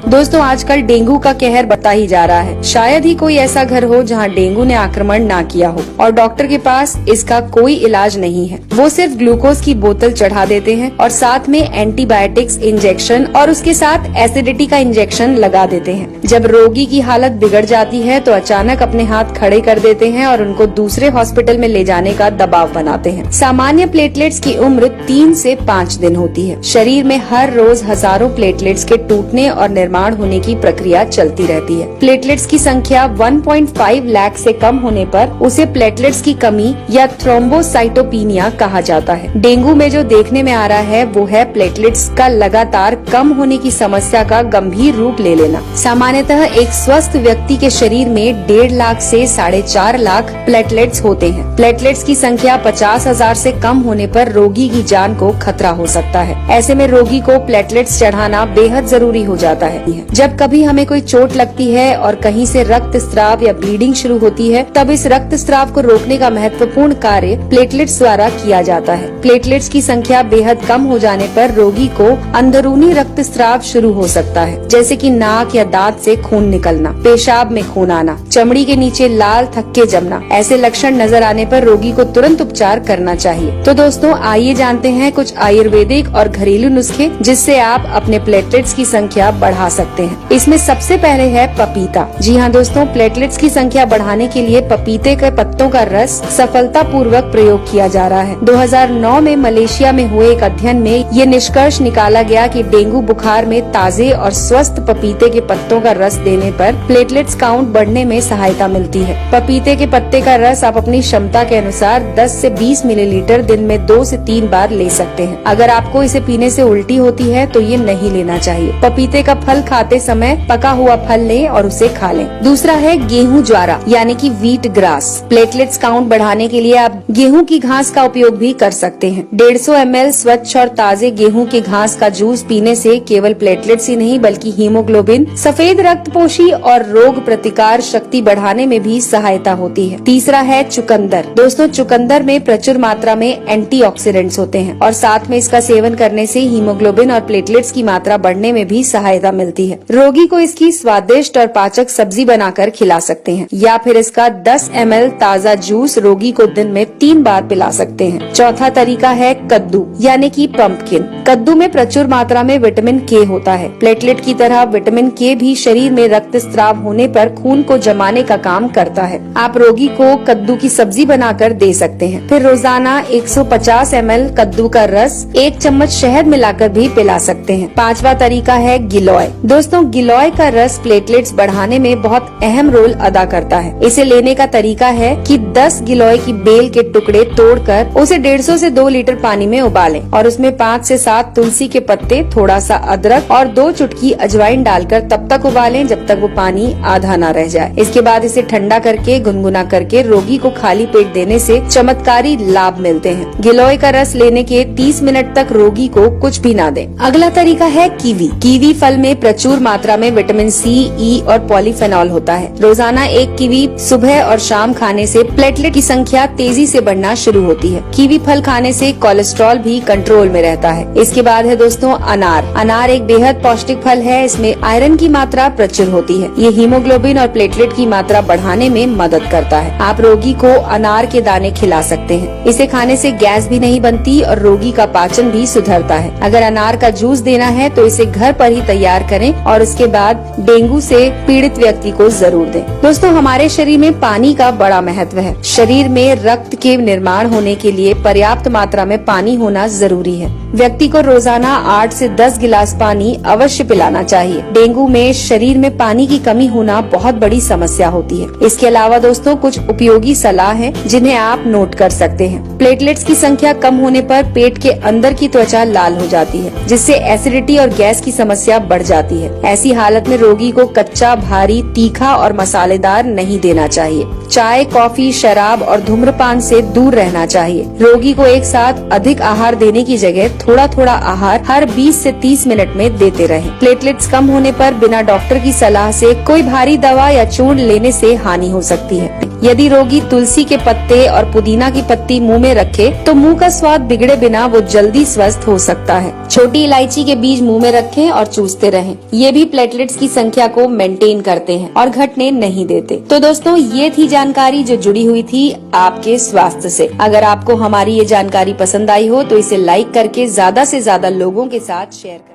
दोस्तों आजकल डेंगू का कहर बढ़ता ही जा रहा है। शायद ही कोई ऐसा घर हो जहां डेंगू ने आक्रमण ना किया हो और डॉक्टर के पास इसका कोई इलाज नहीं है। वो सिर्फ ग्लूकोज की बोतल चढ़ा देते हैं और साथ में एंटीबायोटिक्स इंजेक्शन और उसके साथ एसिडिटी का इंजेक्शन लगा देते हैं। जब रोगी की हालत बिगड़ जाती है तो अचानक अपने हाथ खड़े कर देते हैं और उनको दूसरे हॉस्पिटल में ले जाने का दबाव बनाते हैं। सामान्य प्लेटलेट्स की उम्र 3 से 5 दिन होती है। शरीर में हर रोज हजारों प्लेटलेट्स के टूटने और निर्माण होने की प्रक्रिया चलती रहती है। प्लेटलेट्स की संख्या 1.5 लाख से कम होने पर उसे प्लेटलेट्स की कमी या थ्रोम्बोसाइटोपिनिया कहा जाता है। डेंगू में जो देखने में आ रहा है वो है प्लेटलेट्स का लगातार कम होने की समस्या का गंभीर रूप ले लेना। सामान्यतः एक स्वस्थ व्यक्ति के शरीर में 1.5 लाख से 4.5 लाख प्लेटलेट्स होते हैं। प्लेटलेट्स की संख्या 50,000 से कम होने पर रोगी की जान को खतरा हो सकता है। ऐसे में रोगी को प्लेटलेट्स चढ़ाना बेहद जरूरी हो जाता है। जब कभी हमें कोई चोट लगती है और कहीं से रक्त स्राव या ब्लीडिंग शुरू होती है तब इस रक्त स्राव को रोकने का महत्वपूर्ण कार्य प्लेटलेट्स द्वारा किया जाता है। प्लेटलेट्स की संख्या बेहद कम हो जाने पर रोगी को अंदरूनी रक्त स्राव शुरू हो सकता है, जैसे कि नाक या दांत से खून निकलना, पेशाब में खून आना, चमड़ी के नीचे लाल थक्के जमना। ऐसे लक्षण नजर आने पर रोगी को तुरंत उपचार करना चाहिए। तो दोस्तों आइए जानते हैं कुछ आयुर्वेदिक और घरेलू नुस्खे जिससे आप अपने प्लेटलेट्स की संख्या बढ़ा सकते हैं। इसमें सबसे पहले है पपीता। जी हाँ दोस्तों, प्लेटलेट्स की संख्या बढ़ाने के लिए पपीते के पत्तों का रस सफलतापूर्वक प्रयोग किया जा रहा है। 2009 में मलेशिया में हुए एक अध्ययन में ये निष्कर्ष निकाला गया कि डेंगू बुखार में ताजे और स्वस्थ पपीते के पत्तों का रस देने पर प्लेटलेट्स काउंट बढ़ने में सहायता मिलती है। पपीते के पत्ते का रस आप अपनी क्षमता के अनुसार 10 से 20 मिलीलीटर दिन में 2 से 3 बार ले सकते हैं। अगर आपको इसे पीने से उल्टी होती है तो ये नहीं लेना चाहिए। पपीते का फल खाते समय पका हुआ फल लें और उसे खा लें। दूसरा है गेहूं ज्वारा यानी कि व्हीट ग्रास। प्लेटलेट्स काउंट बढ़ाने के लिए आप गेहूं की घास का उपयोग भी कर सकते हैं। 150 ml स्वच्छ और ताजे गेहूं की घास का जूस पीने से केवल प्लेटलेट्स ही नहीं बल्कि हीमोग्लोबिन, सफेद रक्तपोशी और रोग प्रतिकार शक्ति बढ़ाने में भी सहायता होती है। तीसरा है चुकंदर। दोस्तों चुकंदर में प्रचुर मात्रा में एंटीऑक्सीडेंट्स होते हैं और साथ में इसका सेवन करने से हीमोग्लोबिन और प्लेटलेट्स की मात्रा बढ़ने में भी सहायता मिलती है। रोगी को इसकी स्वादिष्ट और पाचक सब्जी बनाकर खिला सकते हैं या फिर इसका 10 ml ताजा जूस रोगी को दिन में 3 बार पिला सकते हैं। चौथा तरीका है कद्दू यानी कि पंपकिन। कद्दू में प्रचुर मात्रा में विटामिन के होता है। प्लेटलेट की तरह विटामिन के भी शरीर में रक्त स्राव होने पर खून को जमाने का काम करता है। आप रोगी को कद्दू की सब्जी बनाकर दे सकते हैं। फिर रोजाना 150 ml कद्दू का रस 1 चम्मच शहद मिलाकर भी पिला सकते हैं। पांचवा तरीका है गिलोय। दोस्तों गिलोय का रस प्लेटलेट्स बढ़ाने में बहुत अहम रोल अदा करता है। इसे लेने का तरीका है कि 10 गिलोय की बेल के टुकड़े तोड़कर उसे 150 से 2 लीटर पानी में उबालें और उसमें 5 से 7 तुलसी के पत्ते, थोड़ा सा अदरक और 2 चुटकी अजवाइन डालकर तब तक उबालें जब तक वो पानी आधा ना रह जाए। इसके बाद इसे ठंडा करके गुनगुना करके रोगी को खाली पेट देने से चमत्कारी लाभ मिलते हैं। गिलोय का रस लेने के 30 मिनट तक रोगी को कुछ भी ना दें। अगला तरीका है कीवी। कीवी फल में प्रचुर मात्रा में विटामिन सी, ई और पॉलीफेनॉल होता है। रोजाना एक कीवी सुबह और शाम खाने से प्लेटलेट की संख्या तेजी से बढ़ना शुरू होती है। कीवी फल खाने से कोलेस्ट्रॉल भी कंट्रोल में रहता है। इसके बाद है दोस्तों अनार। अनार एक बेहद पौष्टिक फल है। इसमें आयरन की मात्रा प्रचुर होती है। ये हीमोग्लोबिन और प्लेटलेट की मात्रा बढ़ाने में मदद करता है। आप रोगी को अनार के दाने खिला सकते हैं। इसे खाने से गैस भी नहीं बनती और रोगी का पाचन भी सुधरता है। अगर अनार का जूस देना है तो इसे घर पर ही तैयार करें और उसके बाद डेंगू से पीड़ित व्यक्ति को जरूर दें। दोस्तों हमारे शरीर में पानी का बड़ा महत्व है। शरीर में रक्त के निर्माण होने के लिए पर्याप्त मात्रा में पानी होना जरूरी है। व्यक्ति को रोजाना 8 से 10 गिलास पानी अवश्य पिलाना चाहिए। डेंगू में शरीर में पानी की कमी होना बहुत बड़ी समस्या होती है। इसके अलावा दोस्तों कुछ उपयोगी सलाह है जिन्हें आप नोट कर सकते हैं। प्लेटलेट्स की संख्या कम होने पर पेट के अंदर की त्वचा लाल हो जाती है जिससे एसिडिटी और गैस की समस्या बढ़ जाती है। ऐसी हालत में रोगी को कच्चा, भारी, तीखा और मसालेदार नहीं देना चाहिए। चाय, कॉफी, शराब और धूम्रपान से दूर रहना चाहिए। रोगी को एक साथ अधिक आहार देने की जगह थोड़ा थोड़ा आहार हर 20 से 30 मिनट में देते रहें। प्लेटलेट्स कम होने पर बिना डॉक्टर की सलाह से कोई भारी दवा या चूर्ण लेने से हानि हो सकती है। यदि रोगी तुलसी के पत्ते और पुदीना की पत्ती मुंह में रखे तो मुंह का स्वाद बिगड़े बिना वो जल्दी स्वस्थ हो सकता है। छोटी इलायची के बीज मुंह में रखें और चूसते रहें। ये भी प्लेटलेट्स की संख्या को मेंटेन करते हैं और घटने नहीं देते। तो दोस्तों, ये थी जानकारी जो जुड़ी हुई थी आपके स्वास्थ्य से। अगर आपको हमारी ये जानकारी पसंद आई हो तो इसे लाइक करके ज्यादा से ज्यादा लोगों के साथ शेयर करें।